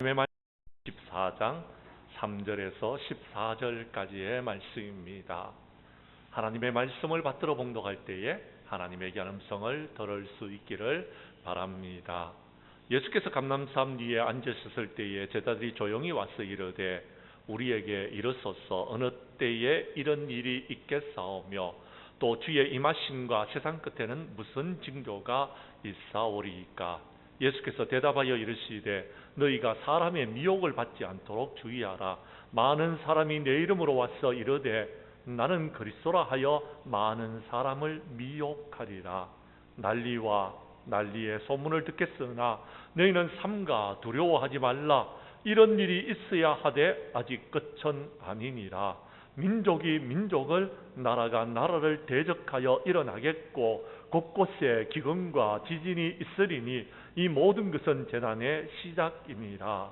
말씀 14장 3절에서 14절까지의 말씀입니다. 하나님의 말씀을 받들어 봉독할 때에 하나님의 음성을 들을 수 있기를 바랍니다. 예수께서 감람산 위에 앉으셨을 때에 제자들이 조용히 와서 이르되 우리에게 이르소서 어느 때에 이런 일이 있겠사오며 또 주의 임하심과 세상 끝에는 무슨 징조가 있사오리이까. 예수께서 대답하여 이르시되 너희가 사람의 미혹을 받지 않도록 주의하라. 많은 사람이 내 이름으로 와서 이르되 나는 그리스도라 하여 많은 사람을 미혹하리라. 난리와 난리의 소문을 듣겠으나 너희는 삼가 두려워하지 말라. 이런 일이 있어야 하되 아직 끝은 아니니라. 민족이 민족을 나라가 나라를 대적하여 일어나겠고 곳곳에 기근과 지진이 있으리니 이 모든 것은 재난의 시작이니라.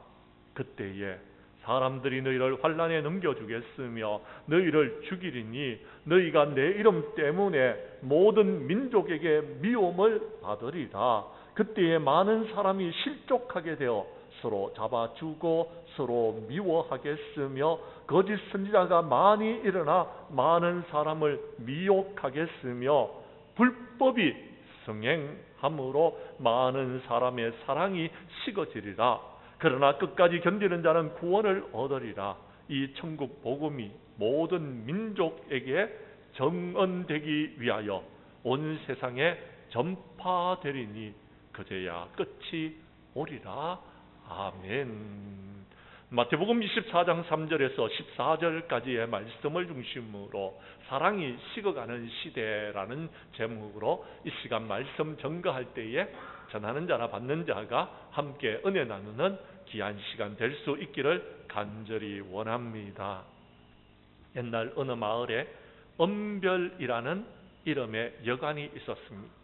그때에 사람들이 너희를 환난에 넘겨주겠으며 너희를 죽이리니 너희가 내 이름 때문에 모든 민족에게 미움을 받으리라. 그때에 많은 사람이 실족하게 되어 서로 잡아주고 서로 미워하겠으며 거짓 선지자가 많이 일어나 많은 사람을 미혹하겠으며 불법이 성행함으로 많은 사람의 사랑이 식어지리라. 그러나 끝까지 견디는 자는 구원을 얻으리라. 이 천국 복음이 모든 민족에게 정언되기 위하여 온 세상에 전파되리니 그제야 끝이 오리라. 아멘. 마태복음 24장 3절에서 14절까지의 말씀을 중심으로 사랑이 식어가는 시대라는 제목으로 이 시간 말씀 전가할 때에 전하는 자나 받는 자가 함께 은혜 나누는 귀한 시간 될 수 있기를 간절히 원합니다. 옛날 어느 마을에 엄별이라는 이름의 여관이 있었습니다.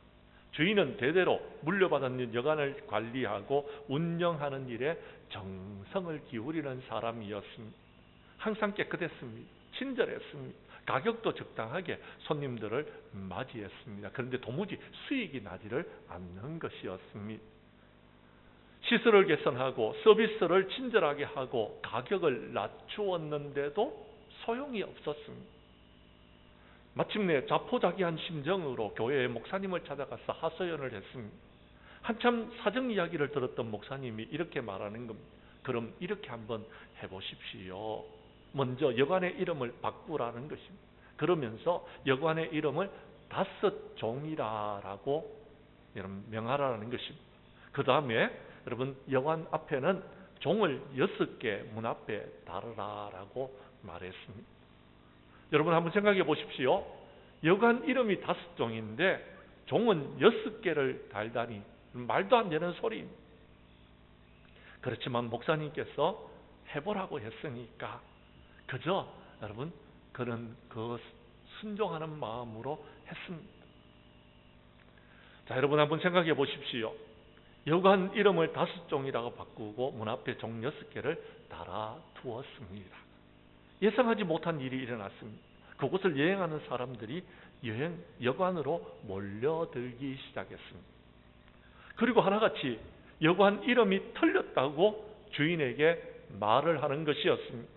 주인은 대대로 물려받은 여관을 관리하고 운영하는 일에 정성을 기울이는 사람이었습니다. 항상 깨끗했습니다. 친절했습니다. 가격도 적당하게 손님들을 맞이했습니다. 그런데 도무지 수익이 나지를 않는 것이었습니다. 시설을 개선하고 서비스를 친절하게 하고 가격을 낮추었는데도 소용이 없었습니다. 마침내 자포자기한 심정으로 교회의 목사님을 찾아가서 하소연을 했습니다. 한참 사정 이야기를 들었던 목사님이 이렇게 말하는 겁니다. 그럼 이렇게 한번 해보십시오. 먼저 여관의 이름을 바꾸라는 것입니다. 그러면서 여관의 이름을 5종이라고 명하라는 것입니다. 그 다음에 여러분 여관 앞에는 종을 6개 문 앞에 달으라라고 말했습니다. 여러분 한번 생각해 보십시오. 여관 이름이 5종인데 종은 6개를 달다니 말도 안 되는 소리입니다. 그렇지만 목사님께서 해보라고 했으니까 그저 여러분 그는 그 순종하는 마음으로 했습니다. 자, 여러분 한번 생각해 보십시오. 여관 이름을 5종이라고 바꾸고 문 앞에 종 6개를 달아 두었습니다. 예상하지 못한 일이 일어났습니다. 그곳을 여행하는 사람들이 여관으로 몰려들기 시작했습니다. 그리고 하나같이 여관 이름이 틀렸다고 주인에게 말을 하는 것이었습니다.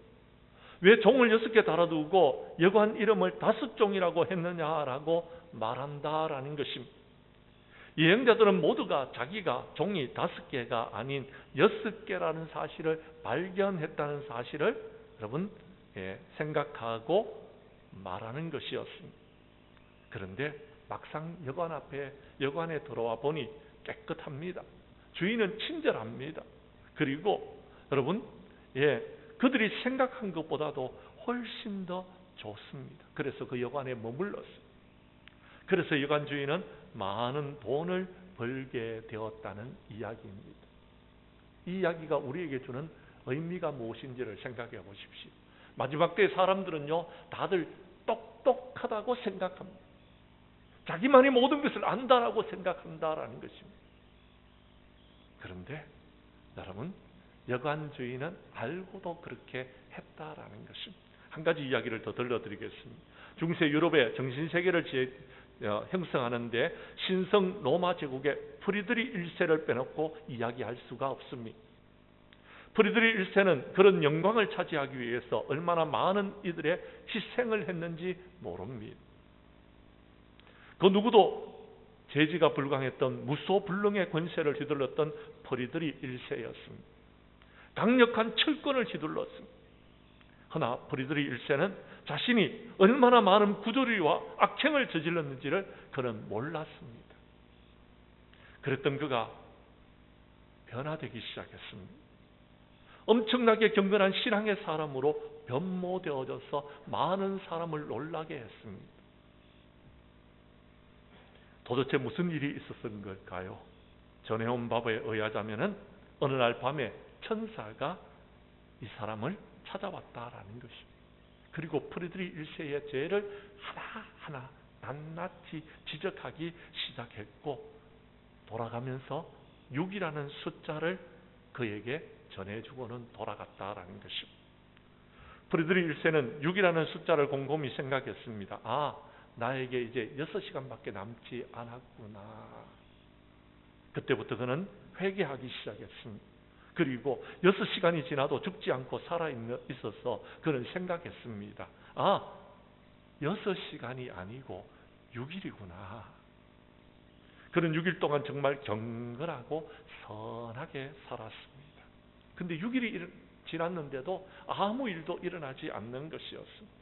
왜 종을 6개 달아두고 여관 이름을 5종이라고 했느냐라고 말한다라는 것입니다. 여행자들은 모두가 자기가 종이 5개가 아닌 6개라는 사실을 발견했다는 사실을 여러분 생각하고 말하는 것이었습니다. 그런데 막상 여관에 들어와 보니 깨끗합니다. 주인은 친절합니다. 그리고 여러분 그들이 생각한 것보다도 훨씬 더 좋습니다. 그래서 그 여관에 머물렀습니다. 그래서 여관 주인은 많은 돈을 벌게 되었다는 이야기입니다. 이 이야기가 우리에게 주는 의미가 무엇인지를 생각해 보십시오. 마지막 때 사람들은요 다들 똑똑하다고 생각합니다. 자기만이 모든 것을 안다라고 생각한다라는 것입니다. 그런데 여러분 여관 주인은 알고도 그렇게 했다라는 것입니다. 한 가지 이야기를 더 들려드리겠습니다. 중세 유럽의 정신세계를 형성하는데 신성 로마 제국의 프리드리 1세를 빼놓고 이야기할 수가 없습니다. 프리드리히 1세는 그런 영광을 차지하기 위해서 얼마나 많은 이들의 희생을 했는지 모릅니다. 그 누구도 제지가 불강했던 무소불능의 권세를 휘둘렀던 프리드리히 1세였습니다. 강력한 철권을 휘둘렀습니다. 그러나 프리드리히 1세는 자신이 얼마나 많은 부조리와 악행을 저질렀는지를 그는 몰랐습니다. 그랬던 그가 변화되기 시작했습니다. 엄청나게 경건한 신앙의 사람으로 변모되어져서 많은 사람을 놀라게 했습니다. 도대체 무슨 일이 있었던 걸까요? 전해온 바에 의하자면은 어느 날 밤에 천사가 이 사람을 찾아왔다라는 것입니다. 그리고 프리드리히 1세의 죄를 하나하나 낱낱이 지적하기 시작했고 돌아가면서 6이라는 숫자를 그에게 전해주고는 돌아갔다라는 것입니다. 프리드리히 1세는 6이라는 숫자를 곰곰이 생각했습니다. 나에게 이제 6시간밖에 남지 않았구나. 그때부터 그는 회개하기 시작했습니다. 그리고 6시간이 지나도 죽지 않고 살아있어서 그는 생각했습니다. 6시간이 아니고 6일이구나. 그는 6일 동안 정말 경건하고 선하게 살았습니다. 근데 6일이 지났는데도 아무 일도 일어나지 않는 것이었습니다.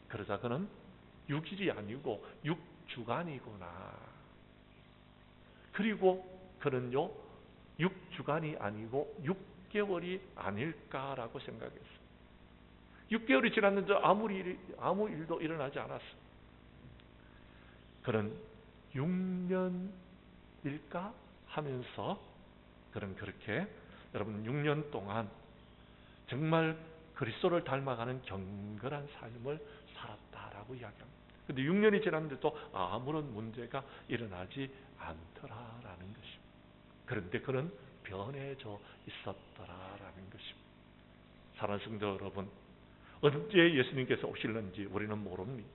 그러자 그는 6일이 아니고 6주간이구나. 그리고 그는요 6주간이 아니고 6개월이 아닐까라고 생각했어요. 6개월이 지났는데 아무 일도 일어나지 않았어요. 그는 6년일까 하면서 그는 그렇게 여러분 6년 동안 정말 그리스도를 닮아가는 경건한 삶을 살았다라고 이야기합니다. 그런데 6년이 지났는데도 아무런 문제가 일어나지 않더라라는 것입니다. 그런데 그는 변해져 있었더라라는 것입니다. 사랑하는 성도 여러분, 언제 예수님께서 오실는지 우리는 모릅니다.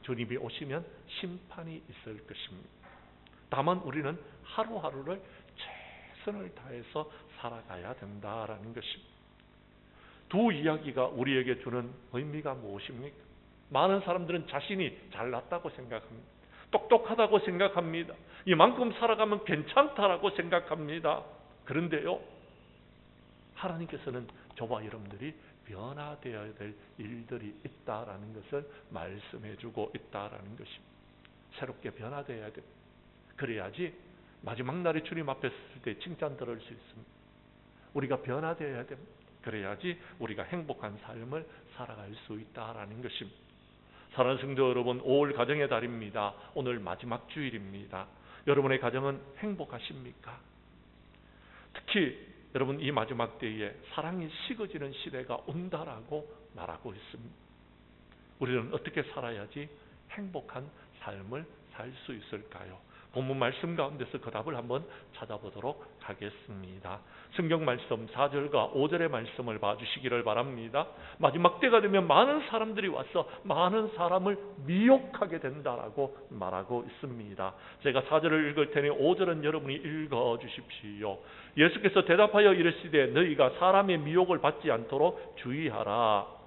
주님이 오시면 심판이 있을 것입니다. 다만 우리는 하루하루를 최선을 다해서 살아가야 된다라는 것입니다. 두 이야기가 우리에게 주는 의미가 무엇입니까? 많은 사람들은 자신이 잘났다고 생각합니다. 똑똑하다고 생각합니다. 이만큼 살아가면 괜찮다라고 생각합니다. 그런데요, 하나님께서는 저와 여러분들이 변화되어야 될 일들이 있다라는 것을 말씀해주고 있다라는 것입니다. 새롭게 변화되어야 됩니다. 그래야지 마지막 날에 주님 앞에 섰을 때 칭찬 들을 수 있습니다. 우리가 변화되어야 됩니다. 그래야지 우리가 행복한 삶을 살아갈 수 있다라는 것입니다. 사랑하는 성도 여러분, 5월 가정의 달입니다. 오늘 마지막 주일입니다. 여러분의 가정은 행복하십니까? 특히 여러분 이 마지막 때에 사랑이 식어지는 시대가 온다라고 말하고 있습니다. 우리는 어떻게 살아야지 행복한 삶을 살 수 있을까요? 본문 말씀 가운데서 그 답을 한번 찾아보도록 하겠습니다. 성경 말씀 4절과 5절의 말씀을 봐주시기를 바랍니다. 마지막 때가 되면 많은 사람들이 와서 많은 사람을 미혹하게 된다라고 말하고 있습니다. 제가 4절을 읽을 테니 5절은 여러분이 읽어주십시오. 예수께서 대답하여 이르시되 너희가 사람의 미혹을 받지 않도록 주의하라.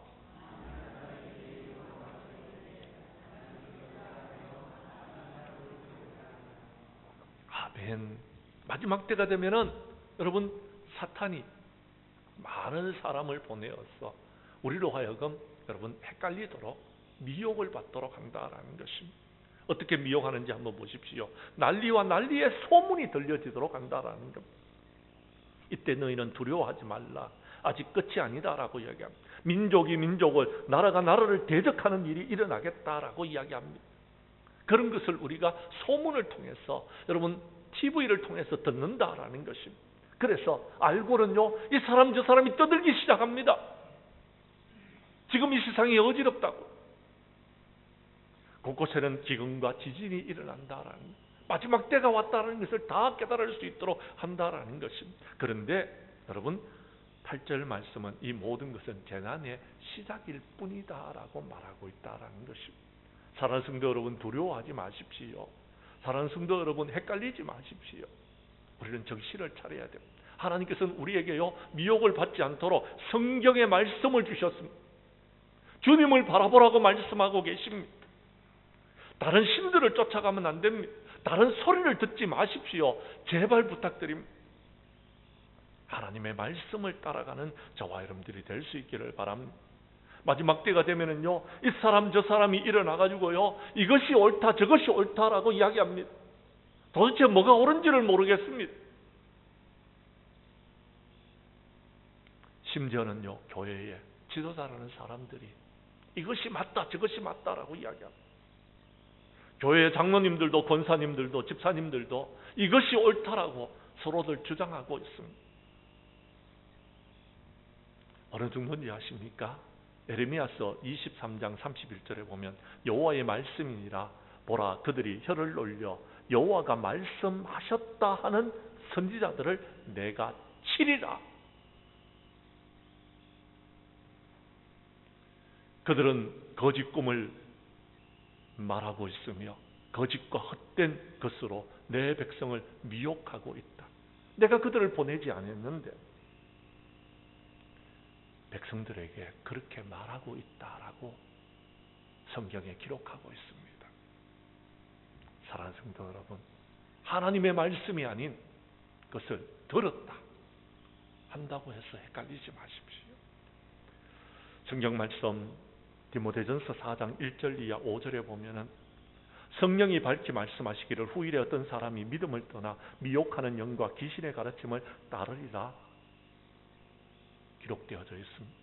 마지막 때가 되면은 여러분 사탄이 많은 사람을 보내어서 우리로 하여금 여러분 헷갈리도록 미혹을 받도록 한다라는 것입니다. 어떻게 미혹하는지 한번 보십시오. 난리와 난리의 소문이 들려지도록 한다라는 겁니다. 이때 너희는 두려워하지 말라. 아직 끝이 아니다라고 이야기합니다. 민족이 민족을, 나라가 나라를 대적하는 일이 일어나겠다라고 이야기합니다. 그런 것을 우리가 소문을 통해서 여러분 TV를 통해서 듣는다라는 것입니다. 그래서 알고는요, 이 사람 저 사람이 떠들기 시작합니다. 지금 이 세상이 어지럽다고. 곳곳에는 기근과 지진이 일어난다라는, 마지막 때가 왔다는 것을 다 깨달을 수 있도록 한다라는 것입니다. 그런데 여러분 8절 말씀은 이 모든 것은 재난의 시작일 뿐이다라고 말하고 있다라는 것입니다. 사랑하는 성도 여러분, 두려워하지 마십시오. 사랑하는 성도 여러분, 헷갈리지 마십시오. 우리는 정신을 차려야 됩니다. 하나님께서는 우리에게요 미혹을 받지 않도록 성경의 말씀을 주셨습니다. 주님을 바라보라고 말씀하고 계십니다. 다른 신들을 쫓아가면 안 됩니다. 다른 소리를 듣지 마십시오. 제발 부탁드립니다. 하나님의 말씀을 따라가는 저와 여러분들이 될 수 있기를 바랍니다. 마지막 때가 되면은요, 이 사람 저 사람이 일어나가지고요, 이것이 옳다 저것이 옳다라고 이야기합니다. 도대체 뭐가 옳은지를 모르겠습니다. 심지어는요, 교회에 지도자라는 사람들이 이것이 맞다 저것이 맞다라고 이야기합니다. 교회의 장로님들도 권사님들도 집사님들도 이것이 옳다라고 서로들 주장하고 있습니다. 어느 정도인지 아십니까? 에레미야서 23장 31절에 보면 여호와의 말씀이니라 보라 그들이 혀를 놀려 여호와가 말씀하셨다 하는 선지자들을 내가 치리라. 그들은 거짓 꿈을 말하고 있으며 거짓과 헛된 것으로 내 백성을 미혹하고 있다. 내가 그들을 보내지 않았는데 백성들에게 그렇게 말하고 있다라고 성경에 기록하고 있습니다. 사랑하는 성도 여러분, 하나님의 말씀이 아닌 것을 들었다 한다고 해서 헷갈리지 마십시오. 성경 말씀 디모데전서 4장 1절 이하 5절에 보면은 성령이 밝히 말씀하시기를 후일에 어떤 사람이 믿음을 떠나 미혹하는 영과 귀신의 가르침을 따르리라 기록되어져 있습니다.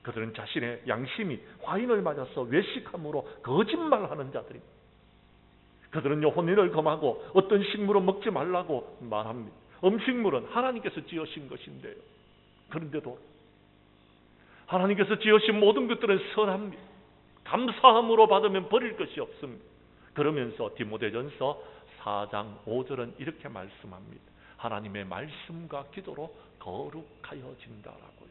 그들은 자신의 양심이 화인을 맞아서 외식함으로 거짓말하는 자들입니다. 그들은요 혼인을 금하고 어떤 식물은 먹지 말라고 말합니다. 음식물은 하나님께서 지으신 것인데요. 그런데도 하나님께서 지으신 모든 것들은 선합니다. 감사함으로 받으면 버릴 것이 없습니다. 그러면서 디모데전서 4장 5절은 이렇게 말씀합니다. 하나님의 말씀과 기도로 거룩하여진다라고요.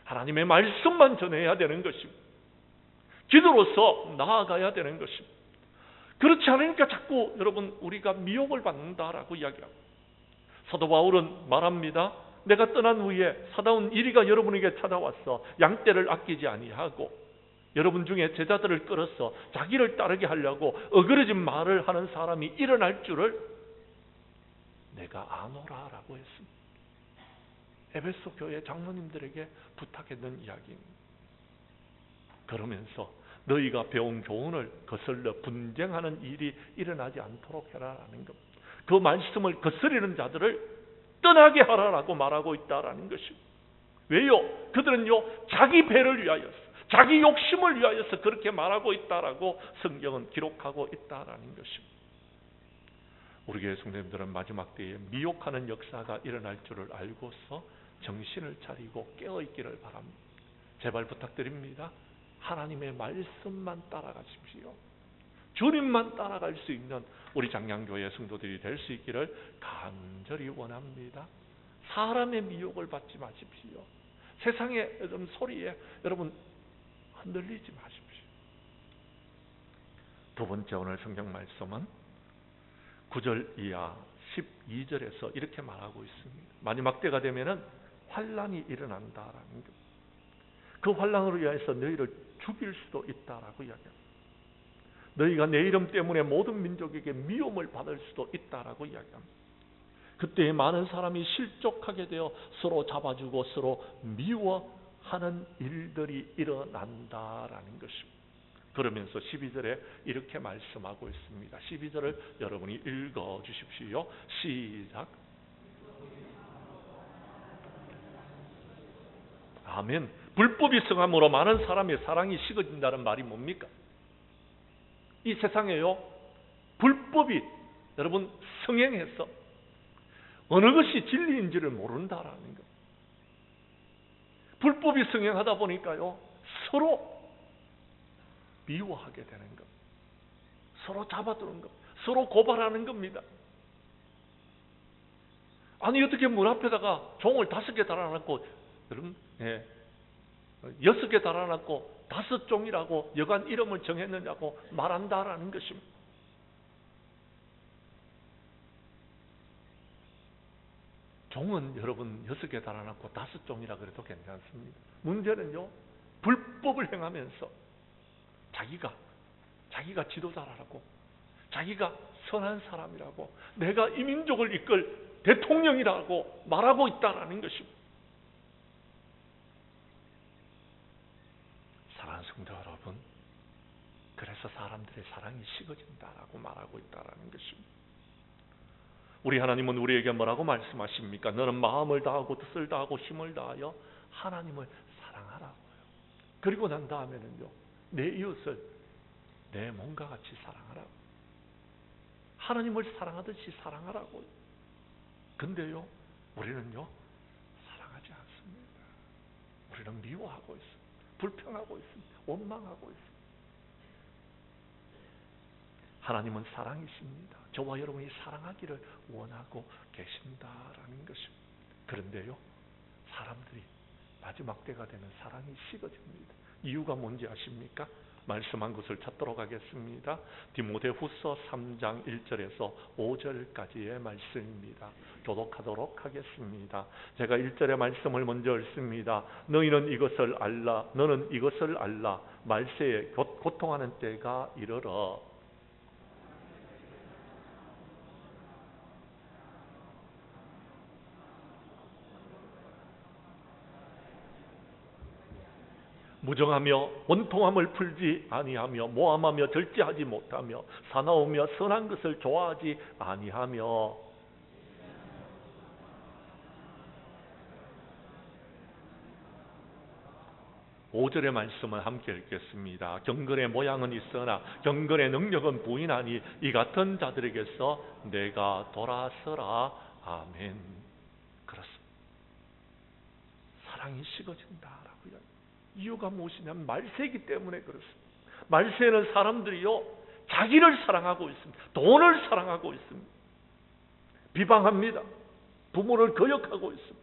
하나님의 말씀만 전해야 되는 것입니다. 기도로서 나아가야 되는 것입니다. 그렇지 않으니까 자꾸 여러분 우리가 미혹을 받는다라고 이야기합니다. 사도 바울은 말합니다. 내가 떠난 후에 사다운 이리가 여러분에게 찾아왔어 양떼를 아끼지 아니하고 여러분 중에 제자들을 끌어서 자기를 따르게 하려고 어그러진 말을 하는 사람이 일어날 줄을 내가 아노라라고 했습니다. 에베소 교회 장로님들에게 부탁했던 이야기입니다. 그러면서 너희가 배운 교훈을 거슬러 분쟁하는 일이 일어나지 않도록 해라라는 것. 그 말씀을 거스리는 자들을 떠나게 하라라고 말하고 있다라는 것입니다. 왜요? 그들은요 자기 배를 위하여서 자기 욕심을 위하여서 그렇게 말하고 있다라고 성경은 기록하고 있다라는 것입니다. 우리 교회 성도님들은 마지막 때에 미혹하는 역사가 일어날 줄을 알고서 정신을 차리고 깨어있기를 바랍니다. 제발 부탁드립니다. 하나님의 말씀만 따라가십시오. 주님만 따라갈 수 있는 우리 장량교회 성도들이 될 수 있기를 간절히 원합니다. 사람의 미혹을 받지 마십시오. 세상의 소리에 여러분 흔들리지 마십시오. 두 번째 오늘 성경 말씀은 9절 이하 12절에서 이렇게 말하고 있습니다. 마지막 때가 되면은 환란이 일어난다라는 것. 그 환란으로 인해서 너희를 죽일 수도 있다라고 이야기합니다. 너희가 내 이름 때문에 모든 민족에게 미움을 받을 수도 있다라고 이야기합니다. 그때 많은 사람이 실족하게 되어 서로 잡아주고 서로 미워하는 일들이 일어난다라는 것입니다. 그러면서 12절에 이렇게 말씀하고 있습니다. 12절을 여러분이 읽어 주십시오. 시작. 아멘. 불법이 성함으로 많은 사람의 사랑이 식어진다는 말이 뭡니까? 이 세상에요 불법이 여러분 성행해서 어느 것이 진리인지를 모른다라는 것. 불법이 성행하다 보니까요 서로 미워하게 되는 것, 서로 잡아두는 것, 서로 고발하는 겁니다. 아니 어떻게 문 앞에다가 종을 5개 달아놨고 여러분 6개 달아놨고 5종이라고 여관 이름을 정했느냐고 말한다라는 것입니다. 종은 여러분 6개 달아놨고 5종이라 그래도 괜찮습니다. 문제는요, 불법을 행하면서 자기가 지도자라고, 자기가 선한 사람이라고, 내가 이 민족을 이끌 대통령이라고 말하고 있다라는 것입니다. 사랑하는 성도 여러분, 그래서 사람들의 사랑이 식어진다라고 말하고 있다라는 것입니다. 우리 하나님은 우리에게 뭐라고 말씀하십니까? 너는 마음을 다하고 뜻을 다하고 힘을 다하여 하나님을 사랑하라고요. 그리고 난 다음에는요, 내 이웃을 내 몸과 같이 사랑하라고. 하나님을 사랑하듯이 사랑하라고요. 근데요, 우리는요, 사랑하지 않습니다. 우리는 미워하고 있습니다. 불평하고 있습니다. 원망하고 있습니다. 하나님은 사랑이십니다. 저와 여러분이 사랑하기를 원하고 계신다라는 것입니다. 그런데요, 사람들이 마지막 때가 되면 사랑이 식어집니다. 이유가 뭔지 아십니까? 말씀한 것을 찾도록 하겠습니다. 디모데후서 3장 1절에서 5절까지의 말씀입니다. 교독하도록 하겠습니다. 제가 1절의 말씀을 먼저 읽습니다. 너는 이것을 알라. 말세에 고통하는 때가 이르러 무정하며 원통함을 풀지 아니하며 모함하며 절제하지 못하며 사나우며 선한 것을 좋아하지 아니하며 5절의 말씀을 함께 읽겠습니다. 경건의 모양은 있으나 경건의 능력은 부인하니 이 같은 자들에게서 내가 돌아서라. 아멘. 그렇습니다. 사랑이 식어진다라고요. 이유가 무엇이냐면 말세이기 때문에 그렇습니다. 말세는 사람들이요, 자기를 사랑하고 있습니다. 돈을 사랑하고 있습니다. 비방합니다. 부모를 거역하고 있습니다.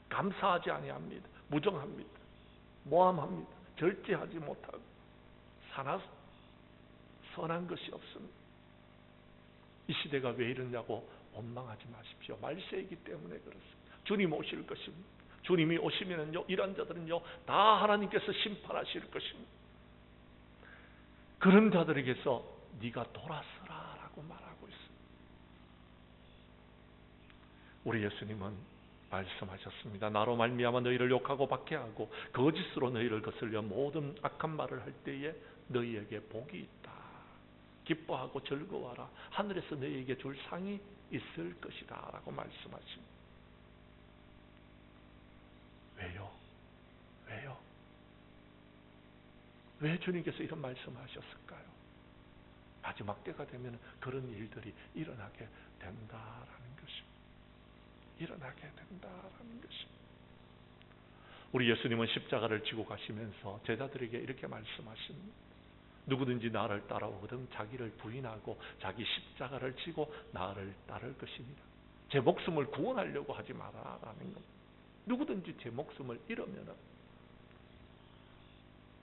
감사하지 아니합니다. 무정합니다. 모함합니다. 절제하지 못하고 선한 것이 없습니다. 이 시대가 왜 이러냐고 원망하지 마십시오. 말세이기 때문에 그렇습니다. 주님 오실 것입니다. 주님이 오시면은요, 이런 자들은요, 다 하나님께서 심판하실 것입니다. 그런 자들에게서 네가 돌아서라라고 말하고 있습니다. 우리 예수님은 말씀하셨습니다. 나로 말미암아 너희를 욕하고 박해하고 거짓으로 너희를 거슬려 모든 악한 말을 할 때에 너희에게 복이 있다. 기뻐하고 즐거워하라. 하늘에서 너희에게 줄 상이 있을 것이다 라고 말씀하십니다. 왜요? 왜 주님께서 이런 말씀을 하셨을까요? 마지막 때가 되면 그런 일들이 일어나게 된다라는 것입니다. 일어나게 된다라는 것입니다. 우리 예수님은 십자가를 지고 가시면서 제자들에게 이렇게 말씀하십니다. 누구든지 나를 따라오거든 자기를 부인하고 자기 십자가를 지고 나를 따를 것입니다. 제 목숨을 구원하려고 하지 마라라는 겁니다. 누구든지 제 목숨을 잃으면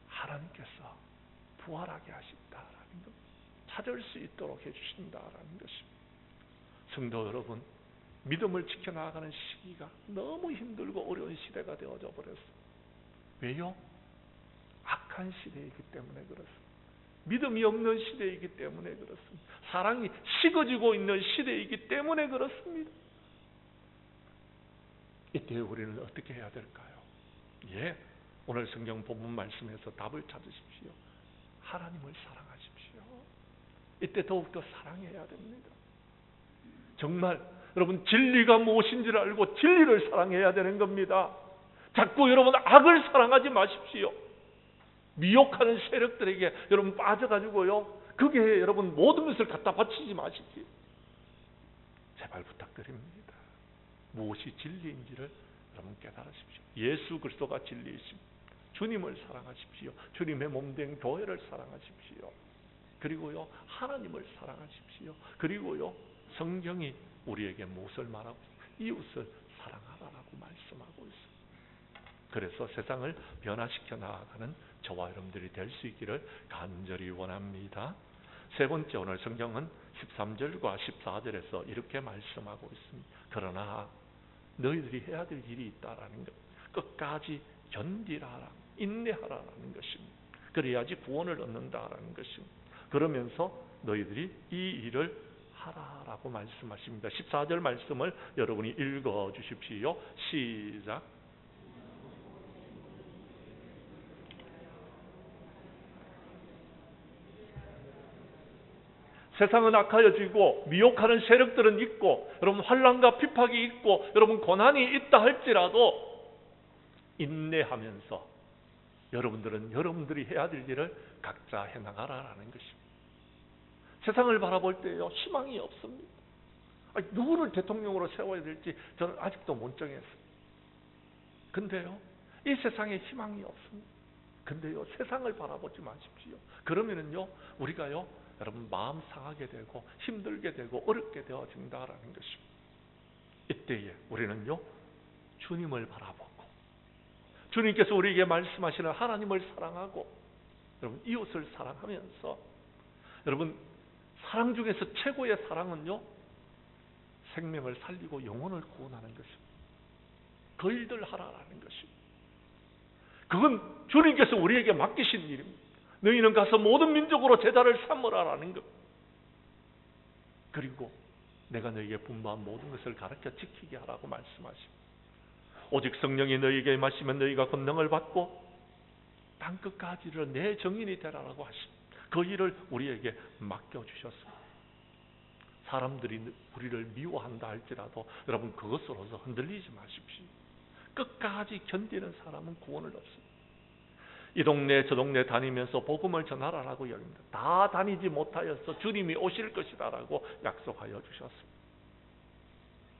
하나님께서 부활하게 하신다라는 겁니다. 찾을 수 있도록 해주신다라는 것입니다. 성도 여러분, 믿음을 지켜나가는 시기가 너무 힘들고 어려운 시대가 되어져 버렸습니다. 왜요? 악한 시대이기 때문에 그렇습니다. 믿음이 없는 시대이기 때문에 그렇습니다. 사랑이 식어지고 있는 시대이기 때문에 그렇습니다. 이때 우리는 어떻게 해야 될까요? 오늘 성경 본문 말씀에서 답을 찾으십시오. 하나님을 사랑하십시오. 이때 더욱더 사랑해야 됩니다. 정말 여러분, 진리가 무엇인지를 알고 진리를 사랑해야 되는 겁니다. 자꾸 여러분 악을 사랑하지 마십시오. 미혹하는 세력들에게 여러분 빠져가지고요, 거기에 여러분 모든 것을 갖다 바치지 마십시오. 제발 부탁드립니다. 무엇이 진리인지를 여러분 깨달으십시오. 예수 그리스도가 진리이십니다. 주님을 사랑하십시오. 주님의 몸된 교회를 사랑하십시오. 그리고요, 하나님을 사랑하십시오. 그리고요, 성경이 우리에게 무엇을 말하고 있습니까? 이웃을 사랑하라라고 말씀하고 있습니다. 그래서 세상을 변화시켜 나아가는 저와 여러분들이 될 수 있기를 간절히 원합니다. 세 번째, 오늘 성경은 13절과 14절에서 이렇게 말씀하고 있습니다. 그러나 너희들이 해야 될 일이 있다라는 것. 끝까지 견디라라, 인내하라라는 것입니다. 그래야지 구원을 얻는다라는 것입니다. 그러면서 너희들이 이 일을 하라라고 말씀하십니다. 14절 말씀을 여러분이 읽어 주십시오. 시작. 세상은 악하여지고 미혹하는 세력들은 있고, 여러분 환난과 핍박이 있고, 여러분 고난이 있다 할지라도 인내하면서 여러분들은 여러분들이 해야 될 일을 각자 해나가라라는 것입니다. 세상을 바라볼 때요, 희망이 없습니다. 누구를 대통령으로 세워야 될지 저는 아직도 못 정했습니다. 근데요, 이 세상에 희망이 없습니다. 근데요, 세상을 바라보지 마십시오. 그러면은요, 우리가요, 여러분 마음 상하게 되고 힘들게 되고 어렵게 되어진다라는 것입니다. 이때에 우리는요, 주님을 바라보고 주님께서 우리에게 말씀하시는 하나님을 사랑하고, 여러분 이웃을 사랑하면서, 여러분 사랑 중에서 최고의 사랑은요, 생명을 살리고 영혼을 구원하는 것입니다. 그 일들 하라라는 것입니다. 그건 주님께서 우리에게 맡기신 일입니다. 너희는 가서 모든 민족으로 제자를 삼으라라는 것. 그리고 내가 너희에게 분부한 모든 것을 가르쳐 지키게 하라고 말씀하십니다. 오직 성령이 너희에게 임하시면 너희가 권능을 받고 땅끝까지 이르러 내 증인이 되라라고 하십니다. 그 일을 우리에게 맡겨주셨습니다. 사람들이 우리를 미워한다 할지라도 여러분 그것으로서 흔들리지 마십시오. 끝까지 견디는 사람은 구원을 얻습니다. 이 동네 저 동네 다니면서 복음을 전하라라고 여깁니다. 다 다니지 못하여서 주님이 오실 것이다라고 약속하여 주셨습니다.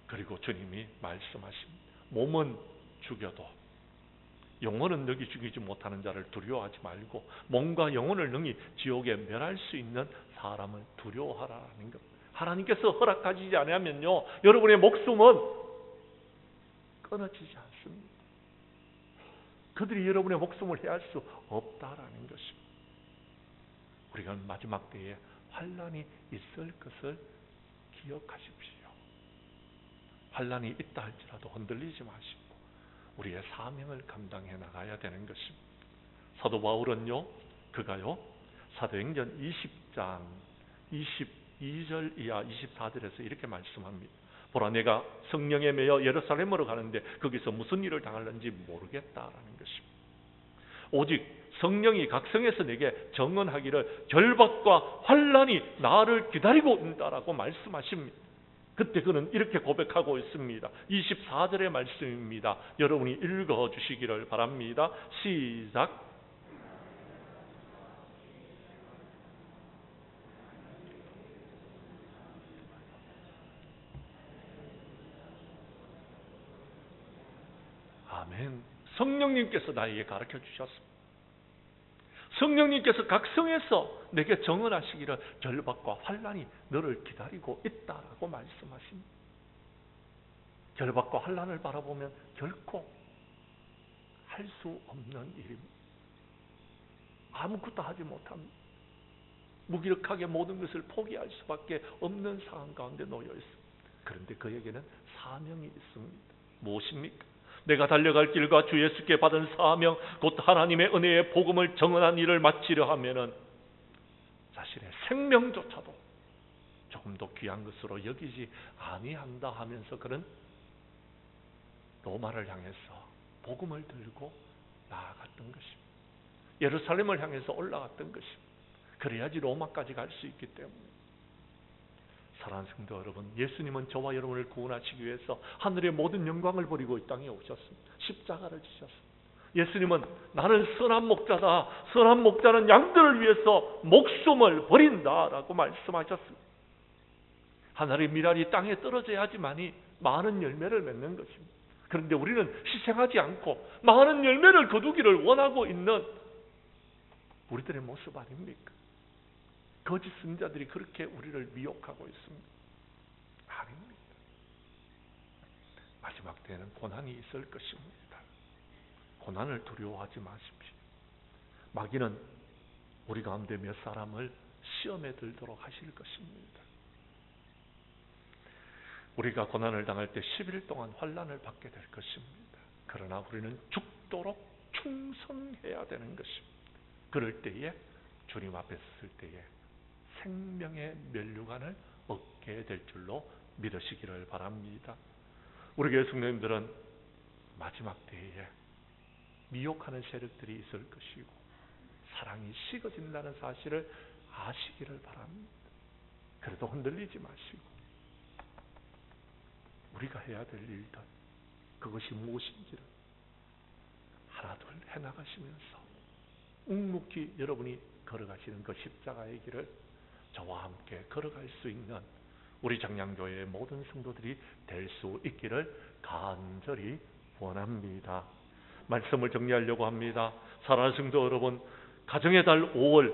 그리고 주님이 말씀하십니다. 몸은 죽여도 영혼은 능히 죽이지 못하는 자를 두려워하지 말고, 몸과 영혼을 능히 지옥에 멸할 수 있는 사람을 두려워하라는 것. 하나님께서 허락하시지 않으면요, 여러분의 목숨은 끊어지지 않습니다. 그들이 여러분의 목숨을 해할 수 없다라는 것입니다. 우리가 마지막 때에 환난이 있을 것을 기억하십시오. 환난이 있다 할지라도 흔들리지 마시고 우리의 사명을 감당해 나가야 되는 것입니다. 사도 바울은요, 그가요, 사도행전 20장 22절 이하 24절에서 이렇게 말씀합니다. 보라, 내가 성령에 매여 예루살렘으로 가는데 거기서 무슨 일을 당할는지 모르겠다라는 것입니다. 오직 성령이 각성해서 내게 정언하기를 결박과 환난이 나를 기다리고 있다라고 말씀하십니다. 그때 그는 이렇게 고백하고 있습니다. 24절의 말씀입니다. 여러분이 읽어 주시기를 바랍니다. 시작. 아멘. 성령님께서 나에게 가르쳐 주셨습니다. 성령님께서 각성해서 내게 정언하시기를 결박과 환난이 너를 기다리고 있다라고 말씀하십니다. 결박과 환난을 바라보면 결코 할 수 없는 일입니다. 아무것도 하지 못합니다. 무기력하게 모든 것을 포기할 수밖에 없는 상황 가운데 놓여 있습니다. 그런데 그에게는 사명이 있습니다. 무엇입니까? 내가 달려갈 길과 주 예수께 받은 사명, 곧 하나님의 은혜의 복음을 정언한 일을 마치려 하면은 자신의 생명조차도 조금 더 귀한 것으로 여기지 아니한다 하면서 그는 로마를 향해서 복음을 들고 나아갔던 것입니다. 예루살렘을 향해서 올라갔던 것입니다. 그래야지 로마까지 갈 수 있기 때문에. 사랑하는 성도 여러분, 예수님은 저와 여러분을 구원하시기 위해서 하늘의 모든 영광을 버리고 이 땅에 오셨습니다. 십자가를 지셨습니다. 예수님은 나는 선한 목자다. 선한 목자는 양들을 위해서 목숨을 버린다라고 말씀하셨습니다. 하늘의 미랄이 땅에 떨어져야지만이 많은 열매를 맺는 것입니다. 그런데 우리는 희생하지 않고 많은 열매를 거두기를 원하고 있는 우리들의 모습 아닙니까? 거짓 선지자들이 그렇게 우리를 미혹하고 있습니다. 아닙니다. 마지막 때에는 고난이 있을 것입니다. 고난을 두려워하지 마십시오. 마귀는 우리 가운데 몇 사람을 시험에 들도록 하실 것입니다. 우리가 고난을 당할 때 10일 동안 환난을 받게 될 것입니다. 그러나 우리는 죽도록 충성해야 되는 것입니다. 그럴 때에 주님 앞에 섰을 때에 생명의 면류관을 얻게 될 줄로 믿으시기를 바랍니다. 우리 교회 성도님들은 마지막 때에 미혹하는 세력들이 있을 것이고 사랑이 식어진다는 사실을 아시기를 바랍니다. 그래도 흔들리지 마시고 우리가 해야 될 일들, 그것이 무엇인지를 하나둘 해나가시면서 묵묵히 여러분이 걸어가시는 그 십자가의 길을 저와 함께 걸어갈 수 있는 우리 장량교회의 모든 성도들이 될 수 있기를 간절히 원합니다. 말씀을 정리하려고 합니다. 사랑하는 성도 여러분, 가정의 달 5월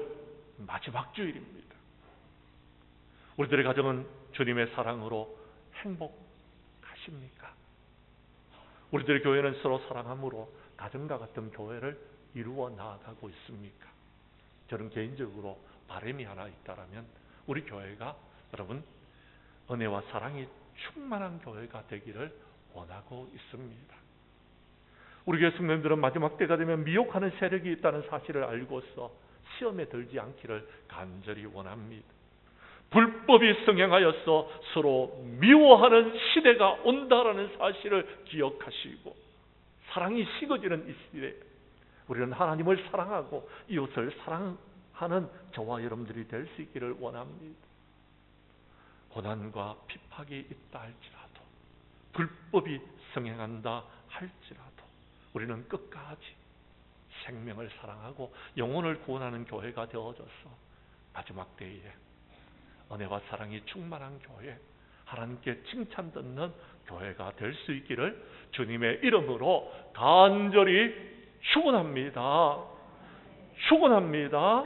마지막 주일입니다. 우리들의 가정은 주님의 사랑으로 행복하십니까? 우리들의 교회는 서로 사랑함으로 가정과 같은 교회를 이루어 나아가고 있습니까? 저는 개인적으로 바람이 하나 있다면 우리 교회가 여러분 은혜와 사랑이 충만한 교회가 되기를 원하고 있습니다. 우리 교회 성도님들은 마지막 때가 되면 미혹하는 세력이 있다는 사실을 알고서 시험에 들지 않기를 간절히 원합니다. 불법이 성행하여서 서로 미워하는 시대가 온다라는 사실을 기억하시고 사랑이 식어지는 이 시대에 우리는 하나님을 사랑하고 이웃을 사랑하는 저와 여러분들이 될 수 있기를 원합니다. 고난과 핍박이 있다 할지라도 불법이 성행한다 할지라도 우리는 끝까지 생명을 사랑하고 영혼을 구원하는 교회가 되어져서 마지막 때에 은혜와 사랑이 충만한 교회, 하나님께 칭찬 듣는 교회가 될 수 있기를 주님의 이름으로 간절히 축원합니다. 축원합니다.